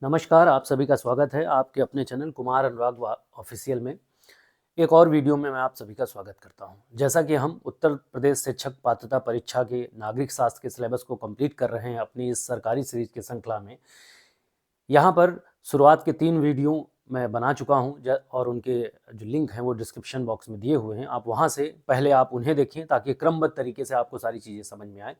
नमस्कार, आप सभी का स्वागत है आपके अपने चैनल कुमार अनुराग ऑफिशियल में। एक और वीडियो में मैं आप सभी का स्वागत करता हूं। जैसा कि हम उत्तर प्रदेश शिक्षक पात्रता परीक्षा के नागरिक शास्त्र के सिलेबस को कंप्लीट कर रहे हैं अपनी इस सरकारी सीरीज की श्रृंखला में, यहाँ पर शुरुआत के 3 वीडियो मैं बना चुका हूं और उनके जो लिंक हैं वो डिस्क्रिप्शन बॉक्स में दिए हुए हैं। आप वहां से पहले आप उन्हें देखें ताकि क्रमबद्ध तरीके से आपको सारी चीज़ें समझ में आए।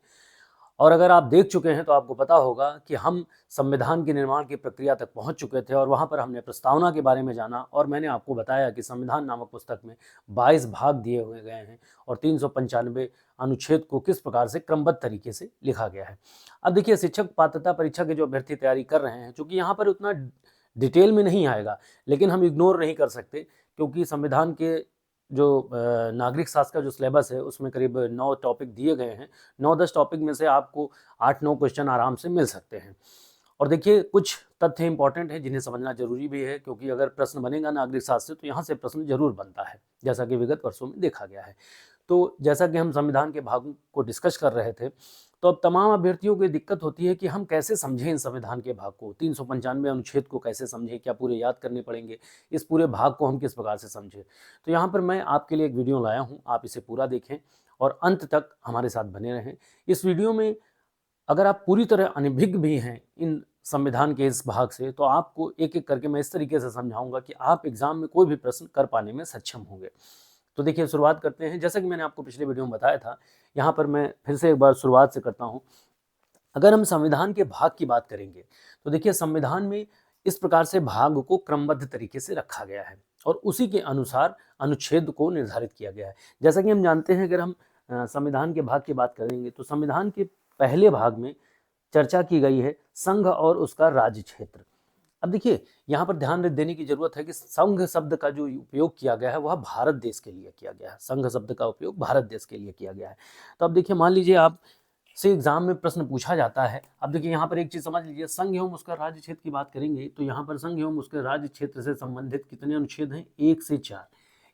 और अगर आप देख चुके हैं तो आपको पता होगा कि हम संविधान के निर्माण की प्रक्रिया तक पहुंच चुके थे और वहां पर हमने प्रस्तावना के बारे में जाना और मैंने आपको बताया कि संविधान नामक पुस्तक में 22 भाग दिए हुए गए हैं और 395 अनुच्छेद को किस प्रकार से क्रमबद्ध तरीके से लिखा गया है। अब देखिए, शिक्षक पात्रता परीक्षा के जो अभ्यर्थी तैयारी कर रहे हैं, चूंकि यहाँ पर उतना डिटेल में नहीं आएगा, लेकिन हम इग्नोर नहीं कर सकते क्योंकि संविधान के जो नागरिक शास्त्र का जो सिलेबस है उसमें करीब 9 टॉपिक दिए गए हैं। 9-10 टॉपिक में से आपको 8-9 क्वेश्चन आराम से मिल सकते हैं। और देखिए, कुछ तथ्य इंपॉर्टेंट हैं जिन्हें समझना जरूरी भी है, क्योंकि अगर प्रश्न बनेगा नागरिक शास्त्र से तो यहाँ से प्रश्न जरूर बनता है, जैसा कि विगत वर्षों में देखा गया है। तो जैसा कि हम संविधान के भागों को डिस्कस कर रहे थे, तो अब तमाम अभ्यर्थियों को दिक्कत होती है कि हम कैसे समझें इन संविधान के भाग को, 395 अनुच्छेद को कैसे समझें, क्या पूरे याद करने पड़ेंगे, इस पूरे भाग को हम किस प्रकार से समझें। तो यहाँ पर मैं आपके लिए एक वीडियो लाया हूँ, आप इसे पूरा देखें और अंत तक हमारे साथ बने रहें। इस वीडियो में अगर आप पूरी तरह अनभिज्ञ भी हैं इन संविधान के इस भाग से, तो आपको एक एक करके मैं इस तरीके से समझाऊंगा कि आप एग्जाम में कोई भी प्रश्न कर पाने में सक्षम होंगे। तो देखिए, शुरुआत करते हैं। जैसा कि मैंने आपको पिछले वीडियो में बताया था, यहाँ पर मैं फिर से एक बार शुरुआत से करता हूँ। अगर हम संविधान के भाग की बात करेंगे तो देखिए, संविधान में इस प्रकार से भाग को क्रमबद्ध तरीके से रखा गया है और उसी के अनुसार अनुच्छेद को निर्धारित किया गया है। जैसा कि हम जानते हैं, अगर हम संविधान के भाग की बात करेंगे तो संविधान के पहले भाग में चर्चा की गई है संघ और उसका राज्य क्षेत्र। अब देखिए, यहाँ पर ध्यान देने की जरूरत है कि संघ शब्द का जो उपयोग किया गया है वह भारत देश के लिए किया गया है। संघ शब्द का उपयोग भारत देश के लिए किया गया है। तो अब देखिए, मान लीजिए आप से एग्जाम में प्रश्न पूछा जाता है। अब देखिए, यहाँ पर एक चीज समझ लीजिए, संघ एवं उसका राज्य क्षेत्र की बात करेंगे तो यहाँ पर संघ एवं उसके राज्य क्षेत्र से संबंधित कितने अनुच्छेद हैं? 1 से 4,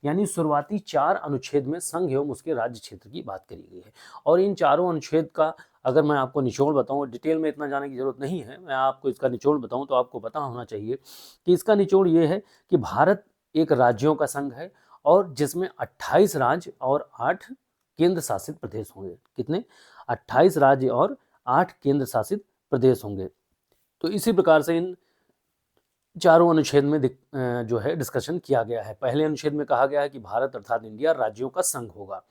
यानी शुरुआती 4 अनुच्छेद में संघ एवं उसके राज्य क्षेत्र की बात करी गई है। और इन चारों अनुच्छेद का अगर मैं आपको निचोड़ बताऊं, डिटेल में इतना जाने की जरूरत नहीं है, मैं आपको इसका निचोड़ बताऊं तो आपको पता होना चाहिए कि इसका निचोड़ ये है कि भारत एक राज्यों का संघ है और जिसमें 28 राज्य और 8 केंद्र शासित प्रदेश होंगे। कितने? 28 राज्य और 8 केंद्र शासित प्रदेश होंगे। तो इसी प्रकार से इन चारों अनुच्छेद में जो है डिस्कशन किया गया है। पहले अनुच्छेद में कहा गया है कि भारत अर्थात इंडिया राज्यों का संघ होगा।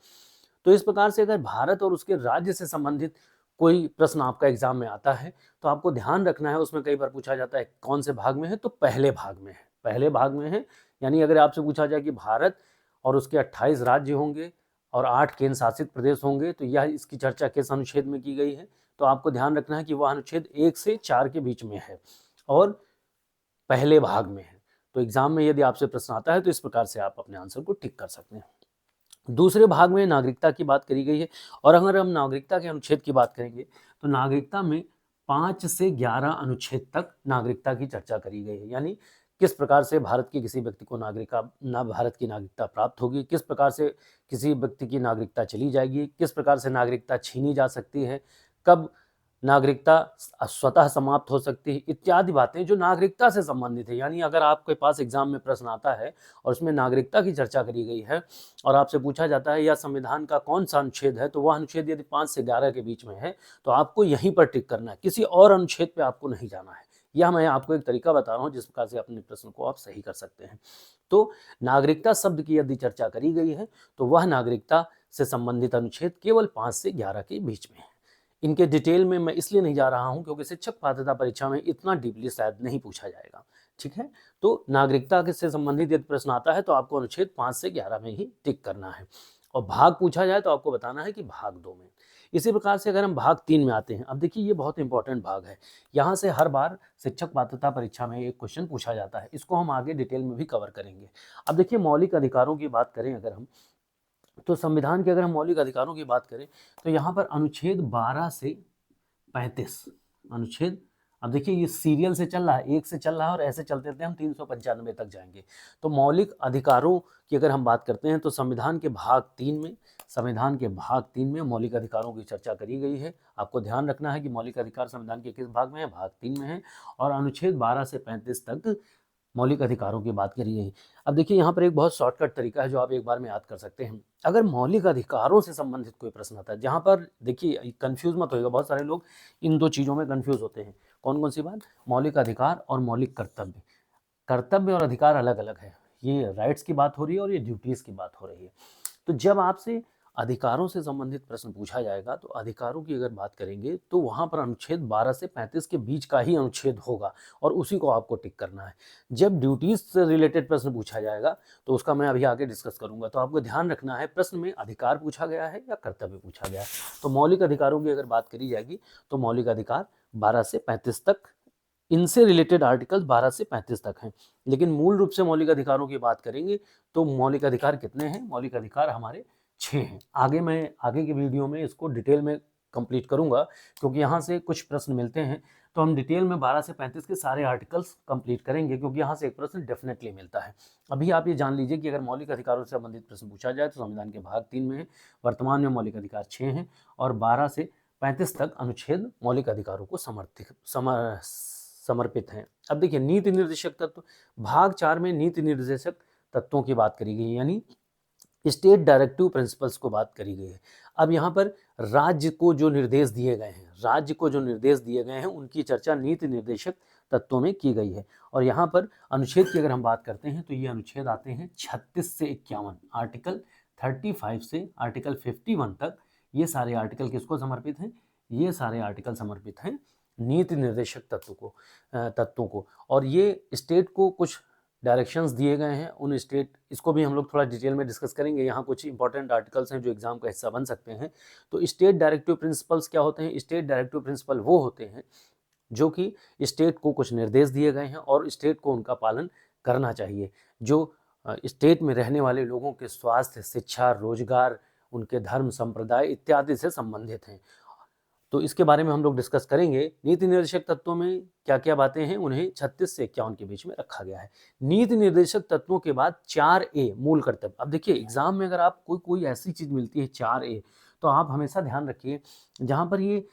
तो इस प्रकार से अगर भारत और उसके राज्य से संबंधित कोई प्रश्न आपका एग्जाम में आता है तो आपको ध्यान रखना है, उसमें कई बार पूछा जाता है कौन से भाग में है, तो पहले भाग में है। पहले भाग में है, यानी अगर आपसे पूछा जाए कि भारत और उसके 28 राज्य होंगे और 8 केंद्र शासित प्रदेश होंगे, तो यह इसकी चर्चा किस अनुच्छेद में की गई है, तो आपको ध्यान रखना है कि वह अनुच्छेद 1 से 4 के बीच में है और पहले भाग में है। तो एग्जाम में यदि आपसे प्रश्न आता है तो इस प्रकार से आप अपने आंसर को टिक कर सकते हैं। दूसरे भाग में नागरिकता की बात करी गई है और अगर हम नागरिकता के अनुच्छेद की बात करेंगे तो नागरिकता में 5 से 11 अनुच्छेद तक नागरिकता की चर्चा करी गई है। यानी किस प्रकार से भारत के किसी व्यक्ति को भारत की नागरिकता प्राप्त होगी, किस प्रकार से किसी व्यक्ति की नागरिकता चली जाएगी, किस प्रकार से नागरिकता छीनी जा सकती है, कब नागरिकता स्वतः समाप्त हो सकती है, इत्यादि बातें जो नागरिकता से संबंधित है। यानी अगर आपके पास एग्जाम में प्रश्न आता है और उसमें नागरिकता की चर्चा करी गई है और आपसे पूछा जाता है यह संविधान का कौन सा अनुच्छेद है, तो वह अनुच्छेद यदि 5 से 11 के बीच में है तो आपको यहीं पर टिक करना है, किसी और अनुच्छेद पे आपको नहीं जाना है। यह मैं आपको एक तरीका बता रहा हूँ जिस प्रकार से अपने प्रश्न को आप सही कर सकते हैं। तो नागरिकता शब्द की यदि चर्चा करी गई है तो वह नागरिकता से संबंधित अनुच्छेद केवल 5 से 11 के बीच में है। इनके डिटेल में मैं इसलिए नहीं जा रहा हूं क्योंकि शिक्षक पात्रता परीक्षा में इतना डीपली शायद नहीं पूछा जाएगा। ठीक है, तो नागरिकता से संबंधित यदि प्रश्न आता है तो आपको अनुच्छेद 5 से 11 में ही टिक करना है और भाग पूछा जाए तो आपको बताना है कि भाग 2 में। इसी प्रकार से अगर हम भाग 3 में आते हैं, अब देखिए ये बहुत इंपॉर्टेंट भाग है। यहाँ से हर बार शिक्षक पात्रता परीक्षा में एक क्वेश्चन पूछा जाता है, इसको हम आगे डिटेल में भी कवर करेंगे। अब देखिए, मौलिक अधिकारों की बात करें अगर हम, तो संविधान के अगर हम मौलिक अधिकारों की बात करें तो यहाँ पर अनुच्छेद 12 से 35 अनुच्छेद, अब देखिए ये सीरियल से चल रहा है, 1 से चल रहा है और ऐसे चलते थे हम 395 तक जाएंगे। तो मौलिक अधिकारों की अगर हम बात करते हैं तो संविधान के भाग 3 में संविधान के भाग 3 में मौलिक अधिकारों की चर्चा करी गई है। आपको ध्यान रखना है कि मौलिक अधिकार संविधान के किस भाग में है, भाग 3 में है, और अनुच्छेद 12 से 35 तक मौलिक अधिकारों की बात करी गई। अब देखिए यहाँ पर एक बहुत शॉर्टकट तरीका है जो आप एक बार में याद कर सकते हैं। अगर मौलिक अधिकारों से संबंधित कोई प्रश्न आता है, जहाँ पर देखिए कंफ्यूज मत होइएगा, बहुत सारे लोग इन दो चीज़ों में कंफ्यूज होते हैं। कौन कौन सी बात? मौलिक अधिकार और मौलिक कर्तव्य। कर्तव्य और अधिकार अलग अलग है, ये राइट्स की बात हो रही है और ये ड्यूटीज़ की बात हो रही है। तो जब आपसे अधिकारों से संबंधित प्रश्न पूछा जाएगा तो अधिकारों की अगर बात करेंगे तो वहाँ पर अनुच्छेद 12 से 35 के बीच का ही अनुच्छेद होगा और उसी को आपको टिक करना है। जब ड्यूटीज से रिलेटेड प्रश्न पूछा जाएगा तो उसका मैं अभी आगे डिस्कस करूंगा। तो आपको ध्यान रखना है प्रश्न में अधिकार पूछा गया है या कर्तव्य पूछा गया है। तो मौलिक अधिकारों की अगर बात करी जाएगी तो मौलिक अधिकार 12 से 35 तक, इनसे रिलेटेड आर्टिकल्स 12 से 35 तक हैं। लेकिन मूल रूप से मौलिक अधिकारों की बात करेंगे तो मौलिक अधिकार कितने हैं? मौलिक अधिकार हमारे 6 हैं। मैं आगे की वीडियो में इसको डिटेल में कंप्लीट करूंगा, क्योंकि यहाँ से कुछ प्रश्न मिलते हैं तो हम डिटेल में 12 से 35 के सारे आर्टिकल्स कंप्लीट करेंगे, क्योंकि यहाँ से एक प्रश्न डेफिनेटली मिलता है। अभी आप ये जान लीजिए कि अगर मौलिक अधिकारों से संबंधित प्रश्न पूछा जाए तो संविधान के भाग 3 में है, वर्तमान में मौलिक अधिकार 6 हैं और 12 से 35 तक अनुच्छेद मौलिक अधिकारों को समर्पित हैं। अब देखिए नीति निर्देशक तत्व, भाग 4 में नीति निर्देशक तत्वों की बात करी गई, यानी स्टेट डायरेक्टिव प्रिंसिपल्स को बात करी गई है। अब यहाँ पर राज्य को जो निर्देश दिए गए हैं उनकी चर्चा नीति निर्देशक तत्वों में की गई है। और यहाँ पर अनुच्छेद की अगर हम बात करते हैं तो ये अनुच्छेद आते हैं 36 से 51, आर्टिकल 35 से आर्टिकल 51 तक। ये सारे आर्टिकल किसको समर्पित हैं? ये सारे आर्टिकल समर्पित हैं नीति निर्देशक तत्वों को। और ये स्टेट को कुछ डायरेक्शंस दिए गए हैं, उन स्टेट, इसको भी हम लोग थोड़ा डिटेल में डिस्कस करेंगे। यहाँ कुछ इंपॉर्टेंट आर्टिकल्स हैं जो एग्जाम का हिस्सा बन सकते हैं। तो स्टेट डायरेक्टिव प्रिंसिपल्स क्या होते हैं? स्टेट डायरेक्टिव प्रिंसिपल वो होते हैं जो कि स्टेट को कुछ निर्देश दिए गए हैं और स्टेट को उनका पालन करना चाहिए, जो स्टेट में रहने वाले लोगों के स्वास्थ्य, शिक्षा, रोजगार, उनके धर्म, संप्रदाय इत्यादि से संबंधित हैं। तो इसके बारे में हम लोग डिस्कस करेंगे। नीति निर्देशक तत्वों में क्या क्या बातें हैं, उन्हें 36 से 51 के बीच में रखा गया है। नीति निर्देशक तत्वों के बाद 4A मूल कर्तव्य। अब देखिए एग्जाम में अगर आप कोई ऐसी चीज मिलती है 4A, तो आप हमेशा ध्यान रखिए जहां पर ये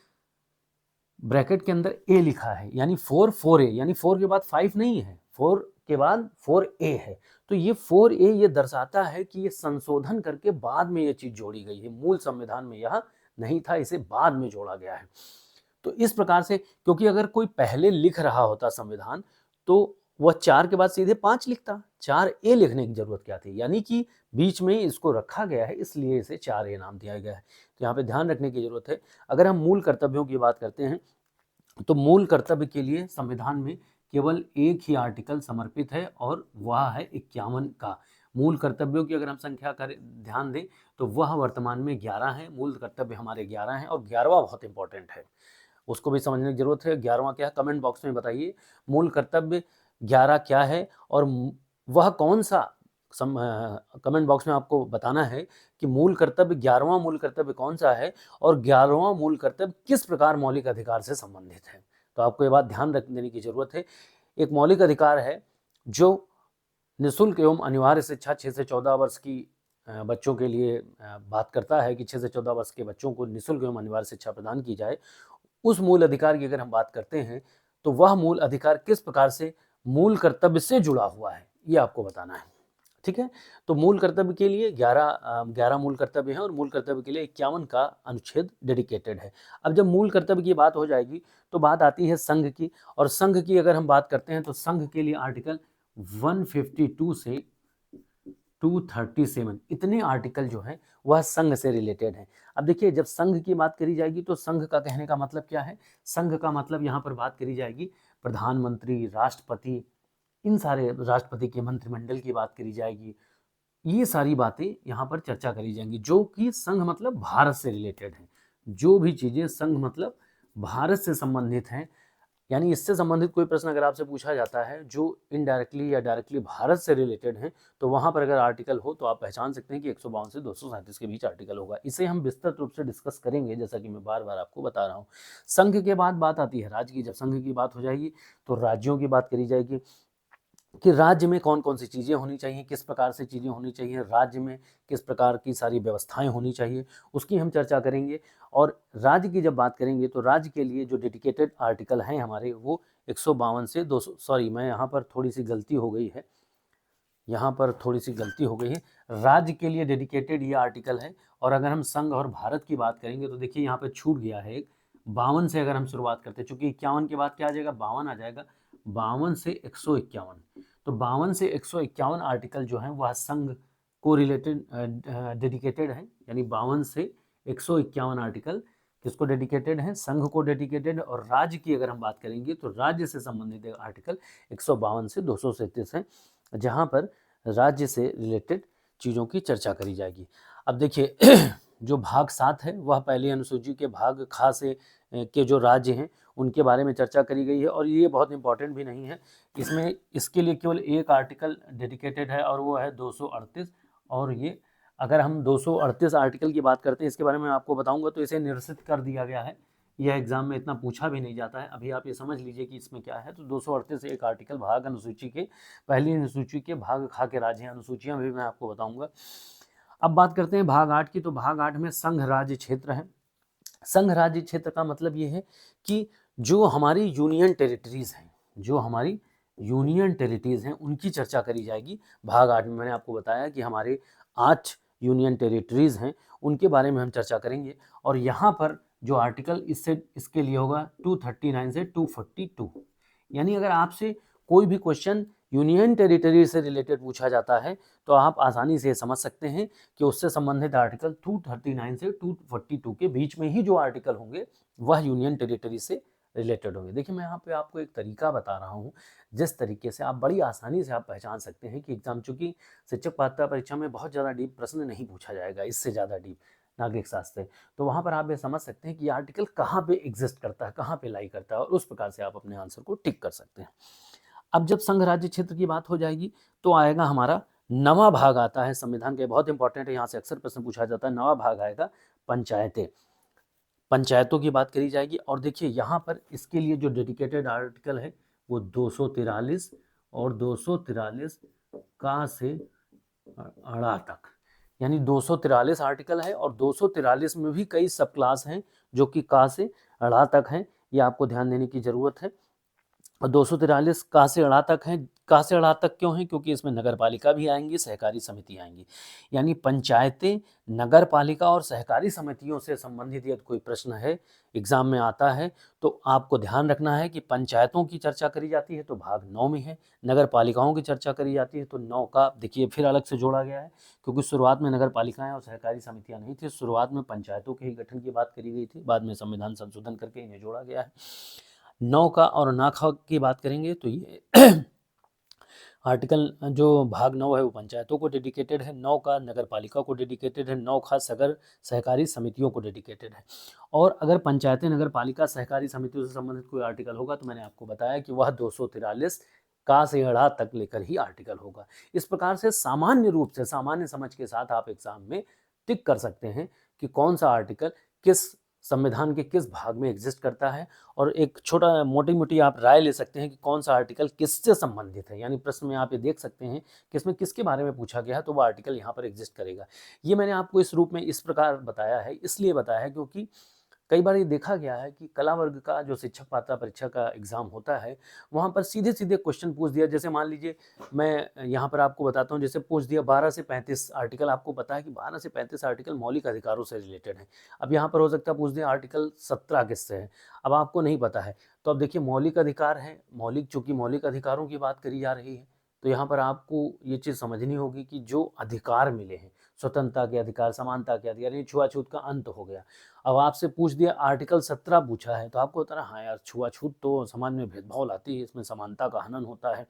ब्रैकेट के अंदर A लिखा है, यानी 4A, यानी 4 के बाद 5 नहीं है, 4 के बाद 4A है। तो ये 4A ये दर्शाता है कि ये संशोधन करके बाद में ये चीज जोड़ी गई है, मूल संविधान में यह नहीं था, इसे बाद में जोड़ा गया है। तो इस प्रकार से, क्योंकि अगर कोई पहले लिख रहा होता संविधान तो वह 4 के बाद सीधे 5 लिखता, 4A लिखने की जरूरत क्या थी? यानी कि बीच में इसको रखा गया है, इसलिए इसे 4A नाम दिया गया है। तो यहाँ पे ध्यान रखने की जरूरत है। अगर हम मूल कर्तव्यों की बात करते हैं तो मूल कर्तव्य के लिए संविधान में केवल एक ही आर्टिकल समर्पित है और वह है 51 का। मूल कर्तव्यों की अगर हम संख्या कर ध्यान दें तो वह वर्तमान में 11 है। मूल कर्तव्य हमारे 11 हैं और 11वां बहुत इंपॉर्टेंट है, उसको भी समझने की जरूरत है। 11वां क्या है? कमेंट बॉक्स में बताइए मूल कर्तव्य 11 क्या है और वह कौन सा कमेंट बॉक्स में आपको बताना है कि मूल कर्तव्य 11वां मूल कर्तव्य कौन सा है और 11वां मूल कर्तव्य किस प्रकार मौलिक अधिकार से संबंधित है। तो आपको ये बात ध्यान रख देने की जरूरत है। एक मौलिक अधिकार है जो निःशुल्क एवं अनिवार्य शिक्षा 6 से 14 वर्ष की बच्चों के लिए बात करता है कि 6 से 14 वर्ष के बच्चों को निःशुल्क एवं अनिवार्य शिक्षा प्रदान की जाए। उस मूल अधिकार की अगर हम बात करते हैं तो वह मूल अधिकार किस प्रकार से मूल कर्तव्य से जुड़ा हुआ है, ये आपको बताना है। ठीक है, तो मूल कर्तव्य के लिए 11 मूल कर्तव्य हैं और मूल कर्तव्य के लिए 51 का अनुच्छेद डेडिकेटेड है। अब जब मूल कर्तव्य की बात हो जाएगी तो बात आती है संघ की, और संघ की अगर हम बात करते हैं तो संघ के लिए आर्टिकल 152 से 237 इतने आर्टिकल जो हैं वह संघ से रिलेटेड हैं। अब देखिए जब संघ की बात करी जाएगी तो संघ का कहने का मतलब क्या है? संघ का मतलब यहाँ पर बात करी जाएगी प्रधानमंत्री, राष्ट्रपति, इन सारे राष्ट्रपति के मंत्रिमंडल की बात करी जाएगी। ये सारी बातें यहाँ पर चर्चा करी जाएंगी जो कि संघ मतलब भारत से रिलेटेड हैं। जो भी चीजें संघ मतलब भारत से संबंधित हैं, यानी इससे संबंधित कोई प्रश्न अगर आपसे पूछा जाता है जो इनडायरेक्टली या डायरेक्टली भारत से रिलेटेड है तो वहां पर अगर आर्टिकल हो तो आप पहचान सकते हैं कि 152 से 237 के बीच आर्टिकल होगा। इसे हम विस्तृत रूप से डिस्कस करेंगे, जैसा कि मैं बार बार आपको बता रहा हूँ। संघ के बाद बात आती है राज्य की। जब संघ की बात हो जाएगी तो राज्यों की बात करी जाएगी। कि राज्य में कौन कौन सी चीज़ें होनी चाहिए, किस प्रकार से चीज़ें होनी चाहिए, राज्य में किस प्रकार की सारी व्यवस्थाएं होनी चाहिए, उसकी हम चर्चा करेंगे। और राज्य की जब बात करेंगे तो राज्य के लिए जो डेडिकेटेड आर्टिकल हैं हमारे, वो 152 से 200, सॉरी मैं यहाँ पर थोड़ी सी गलती हो गई है, यहाँ पर थोड़ी सी गलती हो गई है, राज्य के लिए डेडिकेटेड ये आर्टिकल है। और अगर हम संघ और भारत की बात करेंगे तो देखिए यहाँ पे छूट गया है एक, 52 से अगर हम शुरुआत करते हैं, चूंकि 51 के बाद क्या आ जाएगा, 52 आ जाएगा, 52 से 151, तो 52 से 151 आर्टिकल जो है वह संघ को रिलेटेड डेडिकेटेड है, यानी 52 से 151 आर्टिकल किसको डेडिकेटेड है, संघ को डेडिकेटेड। और राज्य की अगर हम बात करेंगे तो राज्य से संबंधित आर्टिकल 152 से 237 है, जहाँ पर राज्य से रिलेटेड चीज़ों की चर्चा करी जाएगी। अब देखिए जो भाग 7 है वह पहली अनुसूची के भाग खा से के जो राज्य हैं उनके बारे में चर्चा करी गई है, और ये बहुत इंपॉर्टेंट भी नहीं है, इसमें इसके लिए केवल एक आर्टिकल डेडिकेटेड है और वो है 238। और ये अगर हम 238 आर्टिकल की बात करते हैं, इसके बारे में आपको बताऊंगा, तो इसे निरसित कर दिया गया है, यह एग्जाम में इतना पूछा भी नहीं जाता है। अभी आप ये समझ लीजिए कि इसमें क्या है। तो 238 एक आर्टिकल भाग अनुसूची के, पहली अनुसूची के भाग खा के राज्य हैं, अनुसूचियां भी मैं आपको बताऊंगा। अब बात करते हैं भाग 8 की, तो भाग 8 में संघ राज्य क्षेत्र है। संघ राज्य क्षेत्र का मतलब ये है कि जो हमारी यूनियन टेरिटरीज हैं, जो हमारी यूनियन टेरिटरीज हैं उनकी चर्चा करी जाएगी भाग 8 में। मैंने आपको बताया कि हमारे 8 यूनियन टेरिटरीज हैं, उनके बारे में हम चर्चा करेंगे। और यहाँ पर जो आर्टिकल इससे इसके लिए होगा 239 से 242, यानी अगर आपसे कोई भी क्वेश्चन यूनियन टेरिटरी से रिलेटेड पूछा जाता है तो आप आसानी से समझ सकते हैं कि उससे संबंधित आर्टिकल 239 से 242 के बीच में ही जो आर्टिकल होंगे वह यूनियन टेरिटरी से रिलेटेड होंगे। देखिए मैं यहाँ पे आपको एक तरीका बता रहा हूँ जिस तरीके से आप बड़ी आसानी से आप पहचान सकते हैं कि एग्जाम, चूंकि शिक्षक पात्रता परीक्षा में बहुत ज़्यादा डीप प्रश्न नहीं पूछा जाएगा, इससे ज़्यादा डीप नागरिक शास्त्र से, तो वहाँ पर आप ये समझ सकते हैं कि आर्टिकल कहाँ पे एग्जिस्ट करता है, कहाँ पे लाई करता है, और उस प्रकार से आप अपने आंसर को टिक कर सकते हैं। अब जब संघ राज्य क्षेत्र की बात हो जाएगी तो आएगा हमारा नवा भाग आता है संविधान के, बहुत इंपॉर्टेंट है, यहाँ से अक्सर प्रश्न पूछा जाता है। नवा भाग आएगा पंचायतें, पंचायतों की बात करी जाएगी। और देखिए यहाँ पर इसके लिए जो डेडिकेटेड आर्टिकल है वो 243 और 243 का से अड़ा तक, यानी 243 आर्टिकल है, और 243 में भी कई सब क्लास हैं जो कि का से अड़ा तक हैं, ये आपको ध्यान देने की जरूरत है। और 243 का से अड़ा तक है, का से अड़ा तक क्यों है, क्योंकि इसमें नगर पालिका भी आएंगी, सहकारी समिति आएंगी, यानी पंचायतें, नगर पालिका और सहकारी समितियों से संबंधित यदि कोई प्रश्न है एग्जाम में आता है तो आपको ध्यान रखना है कि पंचायतों की चर्चा करी जाती है तो भाग 9 में है, नगर पालिकाओं की चर्चा करी जाती है तो 9 का देखिए फिर अलग से जोड़ा गया है, क्योंकि शुरुआत में नगर पालिकाएं और सहकारी समितियां नहीं थी, शुरुआत में पंचायतों के ही गठन की बात करी गई थी, बाद में संविधान संशोधन करके इन्हें जोड़ा गया है। 9 का और नाखा की बात करेंगे तो ये आर्टिकल जो भाग 9 है वो पंचायतों को डेडिकेटेड है, 9 का नगर पालिका को डेडिकेटेड है, 9 का सगर सहकारी समितियों को डेडिकेटेड है। और अगर पंचायतें, नगर पालिका, सहकारी समितियों से संबंधित कोई आर्टिकल होगा तो मैंने आपको बताया कि वह 243 का से अड़ा तक लेकर ही आर्टिकल होगा। इस प्रकार से सामान्य रूप से, सामान्य समझ के साथ आप एग्जाम में टिक कर सकते हैं कि कौन सा आर्टिकल किस संविधान के किस भाग में एग्जिस्ट करता है, और एक छोटा मोटी मोटी आप राय ले सकते हैं कि कौन सा आर्टिकल किससे संबंधित है, यानी प्रश्न में आप ये देख सकते हैं कि इसमें किसके बारे में पूछा गया है तो वो आर्टिकल यहाँ पर एग्जिस्ट करेगा। ये मैंने आपको इस रूप में इस प्रकार बताया है, इसलिए बताया है क्योंकि कई बार ये देखा गया है कि कला वर्ग का जो शिक्षक पात्रता परीक्षा का एग्जाम होता है वहाँ पर सीधे सीधे क्वेश्चन पूछ दिया, जैसे मान लीजिए मैं यहाँ पर आपको बताता हूँ, जैसे पूछ दिया 12 से 35 आर्टिकल, आपको पता है कि 12 से 35 आर्टिकल मौलिक अधिकारों से रिलेटेड है। अब यहाँ पर हो सकता है पूछ दिया आर्टिकल 17 किससे है, अब आपको नहीं पता है, तो अब देखिए मौलिक अधिकार है, मौलिक, चूंकि मौलिक अधिकारों की बात करी जा रही है तो यहाँ पर आपको ये चीज़ समझनी होगी कि जो अधिकार मिले हैं, स्वतंत्रता के अधिकार, समानता के अधिकार, ये छुआछूत का अंत हो गया। अब आपसे पूछ दिया आर्टिकल 17 पूछा है तो आपको होता है हाँ यार, छुआछूत तो समाज में भेदभाव लाती है, इसमें समानता का हनन होता है,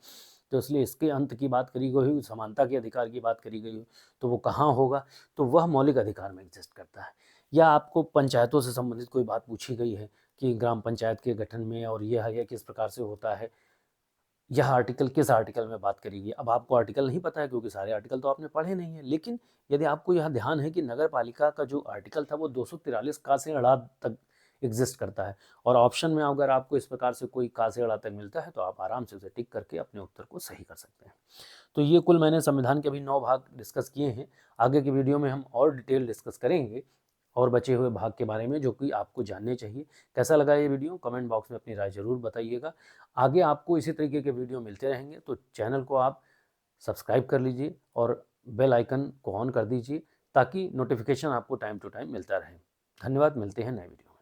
तो इसलिए इसके अंत की बात करी गई हो, समानता के अधिकार की बात करी गई हो, तो वो कहाँ होगा, तो वह मौलिक अधिकार में एग्जिस्ट करता है। या आपको पंचायतों से संबंधित कोई बात पूछी गई है कि ग्राम पंचायत के गठन में और यह किस प्रकार से होता है, यह आर्टिकल किस आर्टिकल में बात करेगी। अब आपको आर्टिकल नहीं पता है क्योंकि सारे आर्टिकल तो आपने पढ़े नहीं है, लेकिन यदि आपको यह ध्यान है कि नगर पालिका का जो आर्टिकल था वो 243 का से अड़ा तक एग्जिस्ट करता है। और ऑप्शन में अगर आपको इस प्रकार से कोई का से अड़ा तक मिलता है तो आप आराम से उसे टिक करके अपने उत्तर को सही कर सकते हैं। तो ये कुल मैंने संविधान के अभी 9 भाग डिस्कस किए हैं। आगे की वीडियो में हम और डिटेल डिस्कस करेंगे और बचे हुए भाग के बारे में जो कि आपको जानने चाहिए। कैसा लगा ये वीडियो कमेंट बॉक्स में अपनी राय ज़रूर बताइएगा। आगे आपको इसी तरीके के वीडियो मिलते रहेंगे, तो चैनल को आप सब्सक्राइब कर लीजिए और बेल आइकन को ऑन कर दीजिए ताकि नोटिफिकेशन आपको टाइम टू टाइम मिलता रहे। धन्यवाद, मिलते हैं नए वीडियो में।